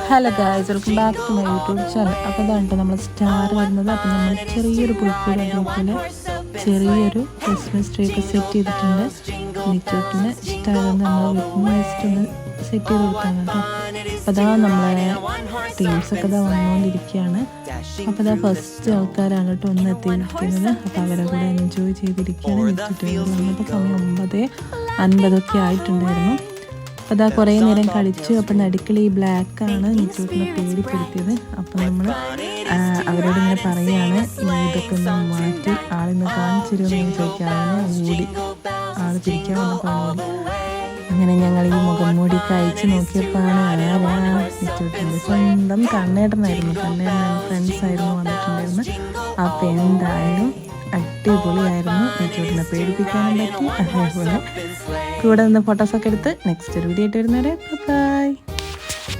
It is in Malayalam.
Hello guys, welcome back to my YouTube channel. അപ്പോൾ അതാണ് നമ്മൾ സ്റ്റാർ വരുന്നത്. അപ്പോൾ നമ്മൾ ചെറിയൊരു പുൽക്കൂട് അതേപോലെ ചെറിയൊരു ക്രിസ്മസ് ട്രീ ഒക്കെ സെറ്റ് ചെയ്തിട്ടുണ്ട്. നിച്ചോട്ടിന് ഇഷ്ടമായതുകൊണ്ട് നമ്മൾ വീട്ടിൽ വെച്ചിട്ടൊന്ന് സെറ്റ് ചെയ്ത് കൊടുത്താണ് കേട്ടോ. അപ്പോൾ അതാ നമ്മളെ ടീംസൊക്കെ ഇതാ വന്നുകൊണ്ടിരിക്കുകയാണ്. അപ്പോൾ അതാ ഫസ്റ്റ് ആൾക്കാരാണ് കേട്ടോ ഒന്ന് എത്തിയിരിക്കുന്നത്. അപ്പോൾ അവരെ കൂടെ എൻജോയ് ചെയ്തിരിക്കുകയാണ്. നിച്ചോട്ടി വന്നപ്പോൾ സമയം 9:50 ആയിട്ടുണ്ടായിരുന്നു. അപ്പോൾ അതാ കുറേ നേരം കളിച്ചു. അപ്പം നടുക്കൾ ഈ ബ്ലാക്കാണ് നിച്ചൂട്ടിനെ പേടിപ്പെടുത്തിയത്. അപ്പം നമ്മൾ അവരോട് ഇങ്ങനെ പറയുകയാണ്, ഇതൊക്കെ ഒന്ന് മാറ്റി ആളിന്ന് കാണിച്ചു തരുമെന്ന് ചോദിക്കാമെന്ന് ഓടി ആൾ പിരിക്കാൻ വന്നപ്പോൾ ഓടി. അങ്ങനെ ഞങ്ങൾ ഈ മുഖം മൂടിയൊക്കെ അയച്ച് നോക്കിയപ്പോഴാണ് ആരാ നിച്ചൂട്ടിൻ്റെ സ്വന്തം കണ്ണേട്ടനായിരുന്നു. കണ്ണേട്ടൻ ഫ്രണ്ട്സായിരുന്നു വന്നിട്ടുണ്ടായിരുന്നു. അപ്പോൾ എന്തായാലും അടിപൊളിയായിരുന്നു. നിച്ചൂട്ടിനെ പേടിപ്പിക്കാനും പറ്റി. അതേപോലെ കൂടെ നിന്ന് ഫോട്ടോസൊക്കെ എടുത്ത് നെക്സ്റ്റ് ഒരു വീഡിയോ ആയിട്ട് വരുന്നവരെ ബൈ.